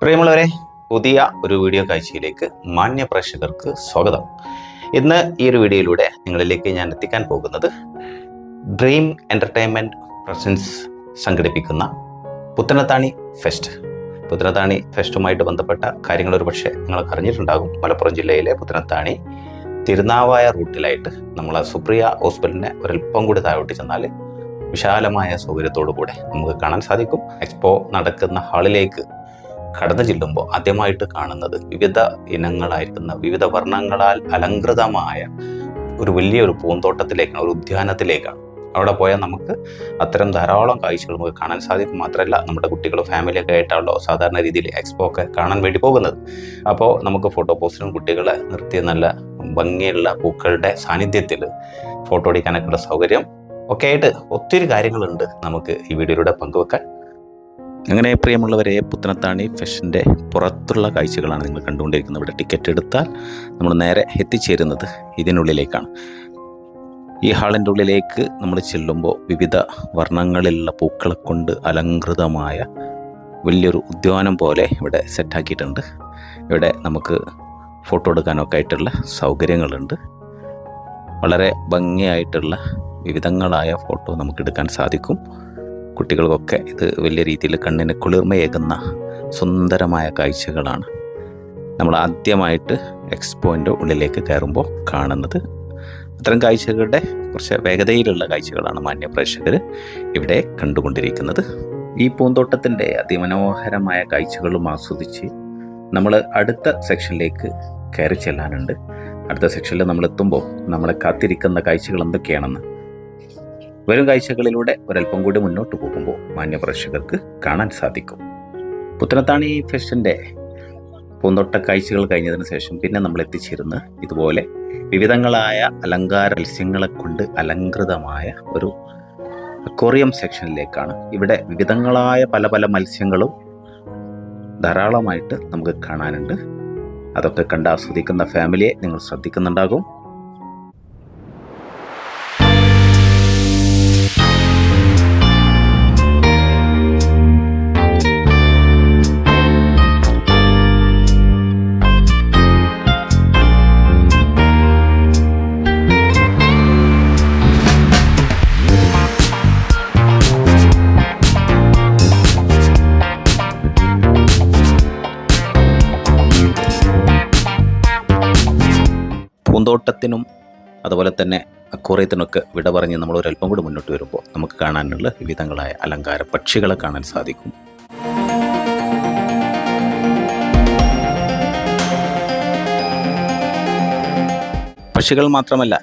പ്രിയമുള്ളവരെ, പുതിയ ഒരു വീഡിയോ കാഴ്ചയിലേക്ക് മാന്യ പ്രേക്ഷകർക്ക് സ്വാഗതം. ഇന്ന് ഈ ഒരു വീഡിയോയിലൂടെ നിങ്ങളിലേക്ക് ഞാൻ എത്തിക്കാൻ പോകുന്നത് ഡ്രീം എൻ്റർടൈൻമെൻറ്റ് പ്രസൻസ് സംഘടിപ്പിക്കുന്ന പുത്തനത്താണി ഫെസ്റ്റ്. പുത്തനത്താണി ഫെസ്റ്റുമായിട്ട് ബന്ധപ്പെട്ട കാര്യങ്ങൾ ഒരു പക്ഷേ നിങ്ങൾക്ക് അറിഞ്ഞിട്ടുണ്ടാകും. മലപ്പുറം ജില്ലയിലെ പുത്തനത്താണി തിരുനാവായ റൂട്ടിലായിട്ട് നമ്മളെ സുപ്രിയ ഹോസ്പിറ്റലിനെ ഒരൽപ്പം കൂടി താഴോട്ട് ചെന്നാൽ വിശാലമായ സൗകര്യത്തോടു കൂടെ നമുക്ക് കാണാൻ സാധിക്കും. എക്സ്പോ നടക്കുന്ന ഹാളിലേക്ക് കടന്നു ചെല്ലുമ്പോൾ ആദ്യമായിട്ട് കാണുന്നത് വിവിധ ഇനങ്ങളായിരിക്കുന്ന വിവിധ വർണ്ണങ്ങളാൽ അലങ്കൃതമായ ഒരു വലിയൊരു പൂന്തോട്ടത്തിലേക്കാണ്, ഒരു ഉദ്യാനത്തിലേക്കാണ്. അവിടെ പോയാൽ നമുക്ക് അത്തരം ധാരാളം കാഴ്ചകൾ നമുക്ക് കാണാൻ സാധിക്കും. മാത്രമല്ല നമ്മുടെ കുട്ടികളും ഫാമിലിയൊക്കെ ആയിട്ടാണല്ലോ സാധാരണ രീതിയിൽ എക്സ്പോ ഒക്കെ കാണാൻ വേണ്ടി പോകുന്നത്. അപ്പോൾ നമുക്ക് ഫോട്ടോ പോസ്റ്റിനും കുട്ടികളെ നിർത്തിയ നല്ല ഭംഗിയുള്ള പൂക്കളുടെ സാന്നിധ്യത്തിൽ ഫോട്ടോ എടുക്കാനൊക്കെയുള്ള സൗകര്യം ഒക്കെ ആയിട്ട് ഒത്തിരി കാര്യങ്ങളുണ്ട് നമുക്ക് ഈ വീഡിയോയിലൂടെ പങ്കുവെക്കാൻ. അങ്ങനെ പ്രിയമുള്ളവരെ, പുത്തനത്താണി ഫെസ്റ്റിൻ്റെ പുറത്തുള്ള കാഴ്ചകളാണ് നിങ്ങൾ കണ്ടുകൊണ്ടിരിക്കുന്നത്. ഇവിടെ ടിക്കറ്റ് എടുത്താൽ നമ്മൾ നേരെ എത്തിച്ചേരുന്നത് ഇതിനുള്ളിലേക്കാണ്. ഈ ഹാളിൻ്റെ ഉള്ളിലേക്ക് നമ്മൾ ചെല്ലുമ്പോൾ വിവിധ വർണ്ണങ്ങളിലുള്ള പൂക്കളെ കൊണ്ട് അലങ്കൃതമായ വലിയൊരു ഉദ്യാനം പോലെ ഇവിടെ സെറ്റാക്കിയിട്ടുണ്ട്. ഇവിടെ നമുക്ക് ഫോട്ടോ എടുക്കാനൊക്കെ ആയിട്ടുള്ള സൗകര്യങ്ങളുണ്ട്. വളരെ ഭംഗിയായിട്ടുള്ള വിവിധങ്ങളായ ഫോട്ടോ നമുക്കെടുക്കാൻ സാധിക്കും. കുട്ടികൾക്കൊക്കെ ഇത് വലിയ രീതിയിൽ കണ്ണിന് കുളിർമയേകുന്ന സുന്ദരമായ കാഴ്ചകളാണ് നമ്മൾ ആദ്യമായിട്ട് എക്സ്പോൻ്റെ ഉള്ളിലേക്ക് കയറുമ്പോൾ കാണുന്നത്. അത്തരം കാഴ്ചകളുടെ കുറച്ച് വേഗതയിലുള്ള കാഴ്ചകളാണ് മാന്യ പ്രേക്ഷകർ ഇവിടെ കണ്ടുകൊണ്ടിരിക്കുന്നത്. ഈ പൂന്തോട്ടത്തിൻ്റെ അതിമനോഹരമായ കാഴ്ചകളും ആസ്വദിച്ച് നമ്മൾ അടുത്ത സെക്ഷനിലേക്ക് കയറി ചെല്ലാനുണ്ട്. അടുത്ത സെക്ഷനിൽ നമ്മളെത്തുമ്പോൾ നമ്മളെ കാത്തിരിക്കുന്ന കാഴ്ചകൾ എന്തൊക്കെയാണെന്ന് വരും കാഴ്ചകളിലൂടെ ഒരൽപ്പം കൂടി മുന്നോട്ട് പോകുമ്പോൾ മാന്യ പ്രേക്ഷകർക്ക് കാണാൻ സാധിക്കും. പുത്തനത്താണി ഫെസ്റ്റിൻ്റെ പൂന്തോട്ട കാഴ്ചകൾ കഴിഞ്ഞതിന് ശേഷം പിന്നെ നമ്മൾ എത്തിച്ചേരുന്നത് ഇതുപോലെ വിവിധങ്ങളായ അലങ്കാര മത്സ്യങ്ങളെ കൊണ്ട് അലങ്കൃതമായ ഒരു അക്വേറിയം സെക്ഷനിലേക്കാണ്. ഇവിടെ വിവിധങ്ങളായ പല പല മത്സ്യങ്ങളും ധാരാളമായിട്ട് നമുക്ക് കാണാനുണ്ട്. അതൊക്കെ കണ്ട് ആസ്വദിക്കുന്ന ഫാമിലിയെ നിങ്ങൾ ശ്രദ്ധിക്കുന്നുണ്ടാകും. പൂന്തോട്ടത്തിനും അതുപോലെ തന്നെ അക്വേറിയത്തിനൊക്കെ വിട പറഞ്ഞ് നമ്മൾ ഒരൽപ്പം കൂടി മുന്നോട്ട് വരുമ്പോൾ നമുക്ക് കാണാനുള്ള വിവിധങ്ങളായ അലങ്കാര പക്ഷികളെ കാണാൻ സാധിക്കും. പക്ഷികൾ മാത്രമല്ല,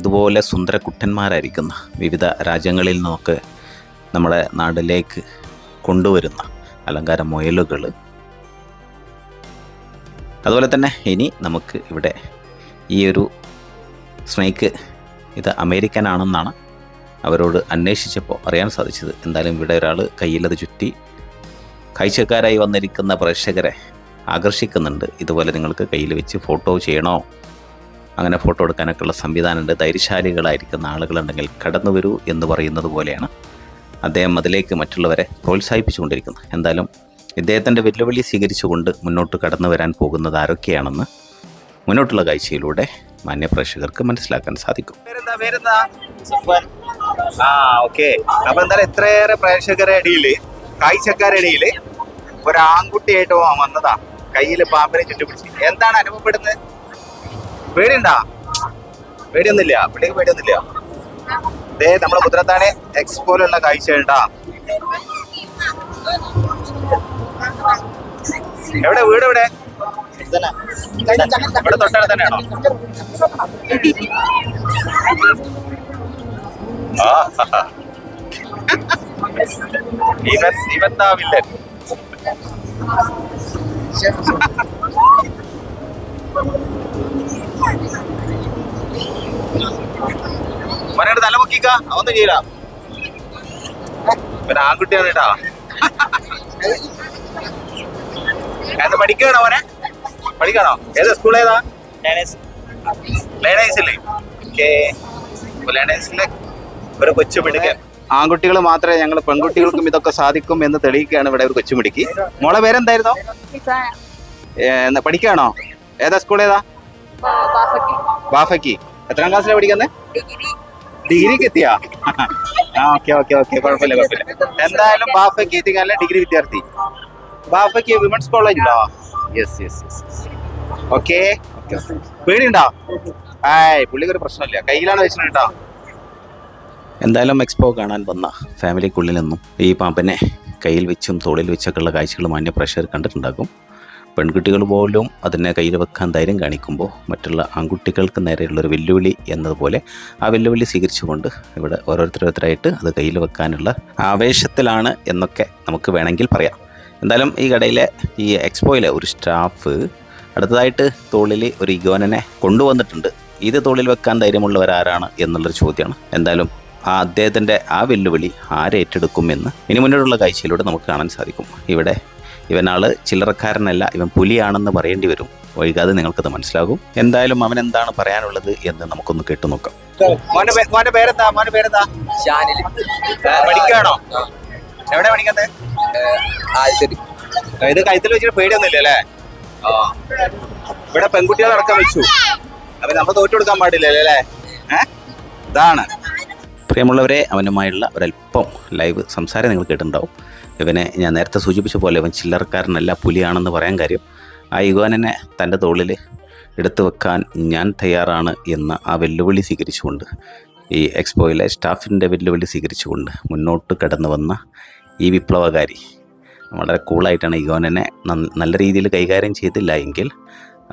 ഇതുപോലെ സുന്ദര കുട്ടന്മാരായിരിക്കുന്ന വിവിധ രാജ്യങ്ങളിൽ നിന്നൊക്കെ നമ്മുടെ നാട്ടിലേക്ക് കൊണ്ടുവരുന്ന അലങ്കാര മുയലുകൾ. അതുപോലെ തന്നെ ഇനി നമുക്ക് ഇവിടെ ഈ ഒരു സ്നേക്ക് ഇത് അമേരിക്കൻ ആണെന്നാണ് അവരോട് അന്വേഷിച്ചപ്പോൾ അറിയാൻ സാധിച്ചത്. എന്തായാലും ഇവിടെ ഒരാൾ കയ്യിലത് ചുറ്റി കാഴ്ചക്കാരായി വന്നിരിക്കുന്ന പ്രേക്ഷകരെ ആകർഷിക്കുന്നുണ്ട്. ഇതുപോലെ നിങ്ങൾക്ക് കയ്യിൽ വെച്ച് ഫോട്ടോ ചെയ്യണോ, അങ്ങനെ ഫോട്ടോ എടുക്കാനൊക്കെയുള്ള സംവിധാനമുണ്ട്. ധൈര്യശാലികളായിരിക്കുന്ന ആളുകളുണ്ടെങ്കിൽ കടന്നു വരൂ എന്ന് പറയുന്നത് പോലെയാണ് അദ്ദേഹം അതിലേക്ക് മറ്റുള്ളവരെ പ്രോത്സാഹിപ്പിച്ചുകൊണ്ടിരിക്കുന്നത്. എന്തായാലും ഇദ്ദേഹത്തിൻ്റെ വെല്ലുവിളി സ്വീകരിച്ചുകൊണ്ട് മുന്നോട്ട് കടന്നു വരാൻ പോകുന്നത് ആരൊക്കെയാണെന്ന് മുന്നോട്ടുള്ള കാഴ്ചയിലൂടെ മാന്യ പ്രേക്ഷകർക്ക് മനസ്സിലാക്കാൻ സാധിക്കും. അപ്പൊ എന്തായാലും ഇത്രയേറെ പ്രേക്ഷകരുടെ ഇടയിൽ, കാഴ്ചക്കാരുടെ ഇടയിൽ ഒരു ആൺകുട്ടിയായിട്ട് വന്നതാ. കയ്യില് പാമ്പിനെ ചുറ്റുപിടിച്ച്. എന്താണ് അനുഭവപ്പെടുന്നത്? പേടിയുണ്ടാ? പേടിയൊന്നുമില്ല, പിള്ളിക്ക് പേടിയൊന്നുമില്ല. ഇതേ നമ്മളെ പുത്തനത്താണി എക്സ്പോയിലുള്ള കാഴ്ച ഉണ്ടാ. എവിടെ വീട്? എവിടെ? ഇവിടെ തൊട്ടടുത്ത് തന്നെയാണോ? ഇവന്താ വില്ലൻ. മോനോട് തല പൊക്കിക്ക, അവന്ന് ചെയ്യല. പിന്നെ ആൺകുട്ടിയാണ് കേട്ടാ. എന്ത് പഠിക്കണോ മോനെ? പഠിക്കണോ? ഏത് സ്കൂൾ? ഏതാ? ലേണേഴ്സില്ലേ? ലേണേഴ്സിലെ ഒരു കൊച്ചു പിടിക്കാൻ ആൺകുട്ടികൾ മാത്രമേ ഞങ്ങൾ പെൺകുട്ടികൾക്കും ഇതൊക്കെ സാധിക്കും എന്ന് തെളിയിക്കുകയാണ് ഇവിടെ ഒരു കൊച്ചുമിടിക്ക്. മോളെ പേരെന്തായിരുന്നോ? പഠിക്കുകയാണോ? ഏതാ സ്കൂൾ ഏതാ? ബാഫക്കി. എത്രാം ക്ലാസ്സിലാണ് പഠിക്കുന്നത്? ഡിഗ്രിക്ക് എത്തിയാ? ഓക്കെ ഓക്കെ ഓക്കെ, കുഴപ്പമില്ല കുഴപ്പമില്ല. എന്തായാലും ബാഫക്കി എത്തിക്കാനല്ല ഡിഗ്രി വിദ്യാർത്ഥി. ബാഫക്കി വിമൻസ് കോളേജിലോ? Yes yes yes. Okay okay. പേടിയുണ്ടോ? പുള്ളിക്കൊരു പ്രശ്നമില്ല, കയ്യിലാണ് വെച്ചിട്ട് കേട്ടോ. എന്തായാലും എക്സ്പോ കാണാൻ വന്ന ഫാമിലിക്കുള്ളിൽ നിന്നും ഈ പാമ്പിനെ കയ്യിൽ വെച്ചും തോളിൽ വെച്ചൊക്കെയുള്ള കാഴ്ചകൾ മാന്യ പ്രേക്ഷകർ കണ്ടിട്ടുണ്ടാകും. പെൺകുട്ടികൾ പോലും അതിനെ കയ്യിൽ വെക്കാൻ ധൈര്യം കാണിക്കുമ്പോൾ മറ്റുള്ള ആൺകുട്ടികൾക്ക് നേരെയുള്ളൊരു വെല്ലുവിളി എന്നതുപോലെ ആ വെല്ലുവിളി സ്വീകരിച്ചുകൊണ്ട് ഇവിടെ ഓരോരുത്തരായിട്ട് അത് കയ്യിൽ വെക്കാനുള്ള ആവേശത്തിലാണ് എന്നൊക്കെ നമുക്ക് വേണമെങ്കിൽ പറയാം. എന്തായാലും ഈ കടയിലെ ഈ എക്സ്പോയിലെ ഒരു സ്റ്റാഫ് അടുത്തതായിട്ട് തോളിൽ ഒരു ഇഗോനനെ കൊണ്ടുവന്നിട്ടുണ്ട്. ഇത് തോളിൽ വെക്കാൻ ധൈര്യമുള്ളവരാരാണ് എന്നുള്ളൊരു ചോദ്യമാണ്. എന്തായാലും അദ്ദേഹത്തിൻ്റെ ആ വെല്ലുവിളി ആരേറ്റെടുക്കുമെന്ന് ഇനി മുന്നോട്ടുള്ള കാഴ്ചയിലൂടെ നമുക്ക് കാണാൻ സാധിക്കും. ഇവിടെ ഇവനാള് ചില്ലറക്കാരനല്ല, ഇവൻ പുലിയാണെന്ന് പറയേണ്ടി വരും. വൈകാതെ നിങ്ങൾക്കത് മനസ്സിലാകും. എന്തായാലും അവൻ എന്താണ് പറയാനുള്ളത് എന്ന് നമുക്കൊന്ന് കേട്ടു നോക്കാം. മോന്റെ പേരെന്താ? പഠിക്കാണോ? എവിടെ പഠിക്കുന്നത്? ഇത് കഴുത്തിൽ വെച്ചിട്ട് പേടിയൊന്നുമില്ല അല്ലേ? ഇവിടെ പെൺകുട്ടികളടക്കം വെച്ചു. അപ്പൊ നമ്മൾ തോറ്റു കൊടുക്കാൻ പാടില്ലല്ലേ അല്ലേ? ഇതാണ്. പ്രിയമുള്ളവരെ, അവനുമായുള്ള ഒരല്പം ലൈവ് സംസാരം നിങ്ങൾ കേട്ടിട്ടുണ്ടാവും. ഇവനെ ഞാൻ നേരത്തെ സൂചിപ്പിച്ച പോലെ ഇവൻ ചില്ലറക്കാരനല്ല, പുലിയാണെന്ന് പറയാൻ കാര്യം ആ ഇഗോനനെ തൻ്റെ തോളിൽ എടുത്തു വെക്കാൻ ഞാൻ തയ്യാറാണ് എന്ന ആ വെല്ലുവിളി സ്വീകരിച്ചുകൊണ്ട്, ഈ എക്സ്പോയിലെ സ്റ്റാഫിൻ്റെ വെല്ലുവിളി സ്വീകരിച്ചുകൊണ്ട് മുന്നോട്ട് കടന്നു വന്ന ഈ വിപ്ലവകാരി വളരെ കൂളായിട്ടാണ് ഇഗോനനെ നല്ല രീതിയിൽ കൈകാര്യം ചെയ്തില്ല എങ്കിൽ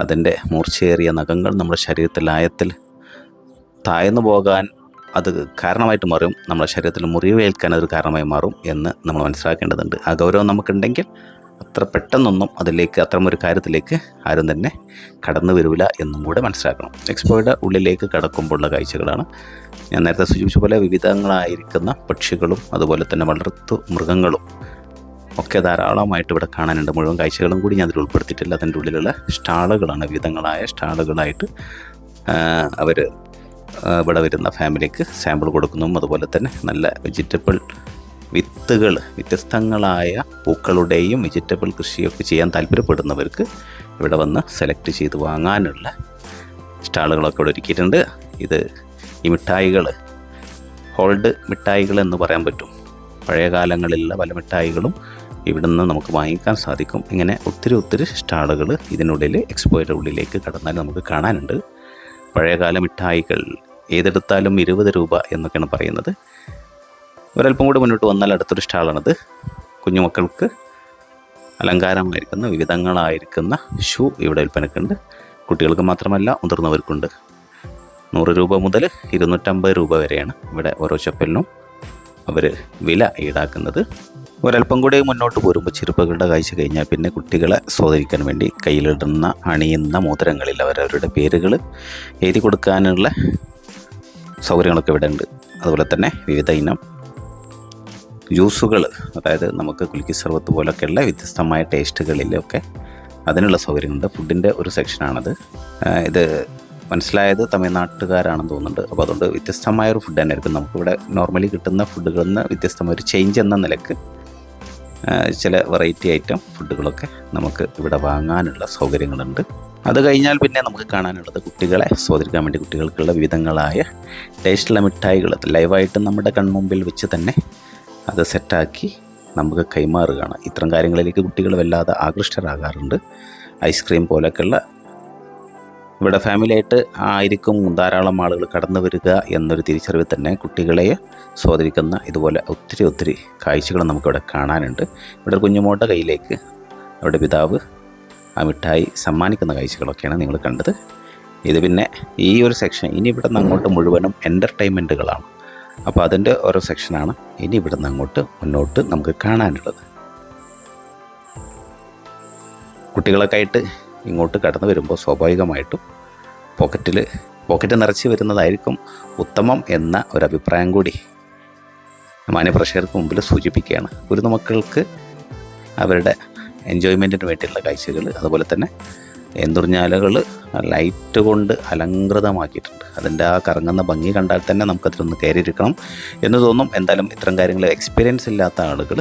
അതിൻ്റെ മൂർച്ചയേറിയ നഖങ്ങൾ നമ്മുടെ ശരീരത്തിൽ ആയത്തിൽ താഴ്ന്നു പോകാൻ അത് കാരണമായിട്ട് മാറും. നമ്മുടെ ശരീരത്തിൽ മുറിവേൽക്കാൻ അതൊരു കാരണമായി മാറും എന്ന് നമ്മൾ മനസ്സിലാക്കേണ്ടതുണ്ട്. ആ ഗൗരവം നമുക്കുണ്ടെങ്കിൽ അത്ര പെട്ടെന്നൊന്നും അതിലേക്ക് അത്തരമൊരു കാര്യത്തിലേക്ക് ആരും തന്നെ കടന്നു വരില്ല എന്നും കൂടെ മനസ്സിലാക്കണം. എക്സ്പോയുടെ ഉള്ളിലേക്ക് കടക്കുമ്പോഴുള്ള കാഴ്ചകളാണ് ഞാൻ നേരത്തെ സൂചിപ്പിച്ച പോലെ. വിവിധങ്ങളായിരിക്കുന്ന പക്ഷികളും അതുപോലെ തന്നെ വളർത്തു മൃഗങ്ങളും ഒക്കെ ധാരാളമായിട്ട് ഇവിടെ കാണാനുണ്ട്. മുഴുവൻ കാഴ്ചകളും കൂടി ഞാൻ അതിൽ ഉൾപ്പെടുത്തിയിട്ടില്ല. അതിൻ്റെ ഉള്ളിലുള്ള സ്റ്റാളുകളാണ്, വിവിധങ്ങളായ സ്റ്റാളുകളായിട്ട് അവർ ഇവിടെ വരുന്ന ഫാമിലിക്ക് സാമ്പിൾ കൊടുക്കുന്നു. അതുപോലെ തന്നെ നല്ല വെജിറ്റബിൾ വിത്തുകൾ, വ്യത്യസ്തങ്ങളായ പൂക്കളുടെയും വെജിറ്റബിൾ കൃഷിയൊക്കെ ചെയ്യാൻ താല്പര്യപ്പെടുന്നവർക്ക് ഇവിടെ വന്ന് സെലക്ട് ചെയ്ത് വാങ്ങാനുള്ള സ്റ്റാളുകളൊക്കെ ഇവിടെ ഒരുക്കിയിട്ടുണ്ട്. ഇത് ഈ മിഠായികൾ ഹോൾഡ് മിഠായികൾ എന്ന് പറയാൻ പറ്റും. പഴയ കാലങ്ങളിലുള്ള പല മിഠായികളും ഇവിടെ നിന്ന് നമുക്ക് വാങ്ങിക്കാൻ സാധിക്കും. ഇങ്ങനെ ഒത്തിരി സ്റ്റാളുകൾ ഇതിനുള്ളിൽ എക്സ്പോയുടെ ഉള്ളിലേക്ക് കടന്നാൽ നമുക്ക് കാണാനുണ്ട്. പഴയകാല മിഠായികൾ ഏതെടുത്താലും 20 രൂപ എന്നൊക്കെയാണ് പറയുന്നത്. ഒരല്പം കൂടി മുന്നോട്ട് വന്നാൽ അടുത്തൊരു സ്റ്റാളാണത്. കുഞ്ഞുമക്കൾക്ക് അലങ്കാരമായിരിക്കുന്ന വിവിധങ്ങളായിരിക്കുന്ന ഷൂ ഇവിടെ വിൽപ്പനക്കുണ്ട്. കുട്ടികൾക്ക് മാത്രമല്ല മുതിർന്നവർക്കുണ്ട്. 100 രൂപ മുതൽ 250 രൂപ വരെയാണ് ഇവിടെ ഓരോ ചപ്പലിനും അവർ വില ഈടാക്കുന്നത്. ഒരല്പം കൂടി മുന്നോട്ട് പോരുമ്പോൾ ചെരുപ്പുകളുടെ കാഴ്ച കഴിഞ്ഞാൽ പിന്നെ കുട്ടികളെ സ്വാധീനിക്കാൻ വേണ്ടി കയ്യിലിടുന്ന അണിയുന്ന മോതിരങ്ങളിൽ അവരവരുടെ പേരുകൾ എഴുതി കൊടുക്കാനുള്ള സൗകര്യങ്ങളൊക്കെ ഇവിടെ ഉണ്ട്. അതുപോലെ തന്നെ വിവിധ ഇനം ജ്യൂസുകൾ, അതായത് നമുക്ക് കുലുക്കി സർവത്ത് പോലൊക്കെയുള്ള വ്യത്യസ്തമായ ടേസ്റ്റുകളിലൊക്കെ അതിനുള്ള സൗകര്യങ്ങളുണ്ട്. ഫുഡിൻ്റെ ഒരു സെക്ഷനാണത്. ഇത് മനസ്സിലായത് തമിഴ്നാട്ടുകാരാണെന്ന് തോന്നുന്നുണ്ട്. അപ്പോൾ അതുകൊണ്ട് വ്യത്യസ്തമായൊരു ഫുഡ് തന്നെ ആയിരിക്കും. നമുക്കിവിടെ നോർമലി കിട്ടുന്ന ഫുഡുകളിൽ നിന്ന് വ്യത്യസ്തമായൊരു ചേഞ്ച് എന്ന നിലക്ക് ചില വെറൈറ്റി ഐറ്റം ഫുഡുകളൊക്കെ നമുക്ക് ഇവിടെ വാങ്ങാനുള്ള സൗകര്യങ്ങളുണ്ട്. അത് കഴിഞ്ഞാൽ പിന്നെ നമുക്ക് കാണാനുള്ളത് കുട്ടികളെ സ്വാധീനിക്കാൻ വേണ്ടി കുട്ടികൾക്കുള്ള വിവിധങ്ങളായ ടേസ്റ്റുള്ള മിഠായികൾ ലൈവായിട്ട് നമ്മുടെ കൺമുമ്പിൽ വെച്ച് തന്നെ അത് സെറ്റാക്കി നമുക്ക് കൈമാറുകയാണ്. ഇത്തരം കാര്യങ്ങളിലേക്ക് കുട്ടികൾ വല്ലാതെ ആകൃഷ്ടരാകാറുണ്ട്. ഐസ്ക്രീം പോലൊക്കെയുള്ള ഇവിടെ ഫാമിലിയായിട്ട് ആയിരിക്കും ധാരാളം ആളുകൾ കടന്നു വരിക എന്നൊരു തിരിച്ചറിവ് തന്നെ കുട്ടികളെ സ്വാധീനിക്കുന്ന ഇതുപോലെ ഒത്തിരി കാഴ്ചകൾ നമുക്കിവിടെ കാണാനുണ്ട്. ഇവിടെ കുഞ്ഞുമോളുടെ കയ്യിലേക്ക് അവിടെ പിതാവ് ആ മിഠായി സമ്മാനിക്കുന്ന കാഴ്ചകളൊക്കെയാണ് നിങ്ങൾ കണ്ടത്. ഇത് പിന്നെ ഈ ഒരു സെക്ഷൻ ഇനി ഇവിടെ നിന്ന് അങ്ങോട്ട് മുഴുവനും എൻ്റർടൈൻമെൻറ്റുകളാണ്. അപ്പോൾ അതിൻ്റെ ഓരോ സെക്ഷനാണ് ഇനി ഇവിടെ നിന്ന് അങ്ങോട്ട് മുന്നോട്ട് നമുക്ക് കാണാനുള്ളത്. കുട്ടികളൊക്കെ ആയിട്ട് ഇങ്ങോട്ട് കടന്നു വരുമ്പോൾ സ്വാഭാവികമായിട്ടും പോക്കറ്റ് നിറച്ച് വരുന്നതായിരിക്കും ഉത്തമം എന്ന ഒരഭിപ്രായം കൂടി മാന്യപ്രേക്ഷകർക്ക് മുമ്പിൽ സൂചിപ്പിക്കുകയാണ്. കുരുന്നു മക്കൾക്ക് അവരുടെ എൻജോയ്മെൻറ്റിന് വേണ്ടിയുള്ള കാഴ്ചകൾ, അതുപോലെ തന്നെ എന്തൂർഞ്ഞാലുകൾ ലൈറ്റ് കൊണ്ട് അലങ്കൃതമാക്കിയിട്ടുണ്ട്. അതിൻ്റെ ആ കറങ്ങുന്ന ഭംഗി കണ്ടാൽ തന്നെ നമുക്കതിലൊന്ന് കയറിയിരിക്കണം എന്ന് തോന്നും. എന്തായാലും ഇത്തരം കാര്യങ്ങൾ എക്സ്പീരിയൻസ് ഇല്ലാത്ത ആളുകൾ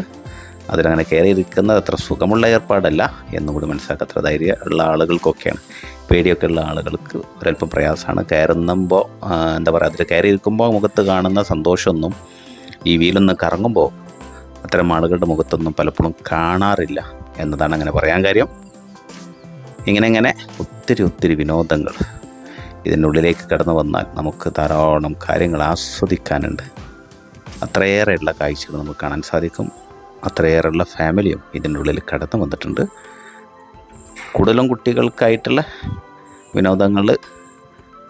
അതിലങ്ങനെ കയറിയിരിക്കുന്നത് അത്ര സുഖമുള്ള ഏർപ്പാടല്ല എന്നുകൂടി മനസ്സിലാക്കുക. അത്ര ധൈര്യം ഉള്ള ആളുകൾക്കൊക്കെയാണ്. പേടിയൊക്കെ ഉള്ള ആളുകൾക്ക് ഒരല്പം പ്രയാസമാണ്. കയറുമ്പോൾ എന്താ പറയുക, അതിൽ കയറിയിരിക്കുമ്പോൾ മുഖത്ത് കാണുന്ന സന്തോഷമൊന്നും ഈ വീലൊന്ന് കറങ്ങുമ്പോൾ അത്തരം ആളുകളുടെ മുഖത്തൊന്നും പലപ്പോഴും കാണാറില്ല എന്നതാണ് അങ്ങനെ പറയാൻ കാര്യം. ഇങ്ങനെ ഒത്തിരി വിനോദങ്ങൾ ഇതിൻ്റെ ഉള്ളിലേക്ക് കടന്നു വന്നാൽ നമുക്ക് ധാരാളം കാര്യങ്ങൾ ആസ്വദിക്കാനുണ്ട്. അത്രയേറെയുള്ള കാഴ്ചകൾ നമുക്ക് കാണാൻ സാധിക്കും. അത്രയേറെയുള്ള ഫാമിലിയും ഇതിൻ്റെ ഉള്ളിൽ കടന്നു വന്നിട്ടുണ്ട്. കൂടുതലും കുട്ടികൾക്കായിട്ടുള്ള വിനോദങ്ങൾ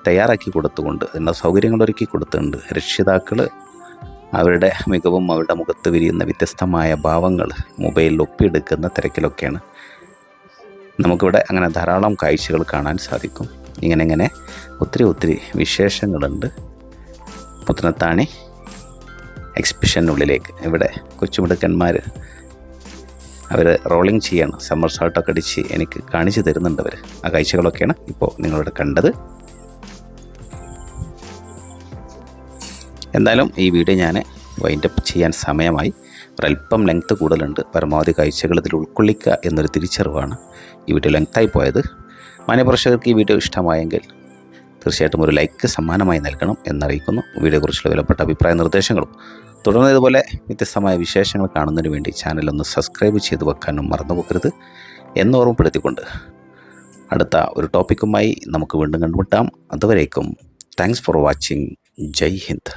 തയ്യാറാക്കി കൊടുത്തുകൊണ്ട് അതിൻ്റെ സൗകര്യങ്ങൾ ഒരുക്കി കൊടുത്തിട്ടുണ്ട്. രക്ഷിതാക്കൾ അവരുടെ മികവും അവരുടെ മുഖത്ത് വിരിയുന്ന വ്യത്യസ്തമായ ഭാവങ്ങൾ മൊബൈലിൽ ഒപ്പിയെടുക്കുന്ന തിരക്കിലൊക്കെയാണ്. നമുക്കിവിടെ അങ്ങനെ ധാരാളം കാഴ്ചകൾ കാണാൻ സാധിക്കും. ഇങ്ങനെ ഒത്തിരി വിശേഷങ്ങളുണ്ട്. പുത്തനത്താണി എക്സിബിഷനുള്ളിലേക്ക് ഇവിടെ കൊച്ചുമിടുക്കന്മാർ അവർ റോളിങ് ചെയ്യാണ്. സമ്മർ ഷർട്ടൊക്കെ അടിച്ച് എനിക്ക് കാണിച്ചു തരുന്നുണ്ട് അവർ. ആ കാഴ്ചകളൊക്കെയാണ് ഇപ്പോൾ നിങ്ങളിവിടെ കണ്ടത്. എന്തായാലും ഈ വീഡിയോ ഞാൻ വൈൻഡപ്പ് ചെയ്യാൻ സമയമായി. ഒരല്പം ലെങ്ത്ത് കൂടുതലുണ്ട്. പരമാവധി കാഴ്ചകൾ ഇതിൽ ഉൾക്കൊള്ളിക്കുക എന്നൊരു തിരിച്ചറിവാണ് ഈ വീഡിയോ ലെങ്ത്തായി പോയത്. മാന്യപ്രേക്ഷകർക്ക് ഈ വീഡിയോ ഇഷ്ടമായെങ്കിൽ തീർച്ചയായിട്ടും ഒരു ലൈക്ക് സമ്മാനമായി നൽകണം എന്നറിയിക്കുന്നു. വീഡിയോയെക്കുറിച്ചുള്ള വിലപ്പെട്ട അഭിപ്രായ നിർദ്ദേശങ്ങളും തുടർന്ന് ഇതുപോലെ വ്യത്യസ്തമായ വിശേഷങ്ങൾ കാണുന്നതിന് വേണ്ടി ചാനലൊന്ന് സബ്സ്ക്രൈബ് ചെയ്ത് വെക്കാനും മറന്നു പോകരുത് എന്ന് ഓർമ്മപ്പെടുത്തിക്കൊണ്ട് അടുത്ത ഒരു ടോപ്പിക്കുമായി നമുക്ക് വീണ്ടും കണ്ടുമുട്ടാം. അതുവരേക്കും thanks for watching. Jai Hind.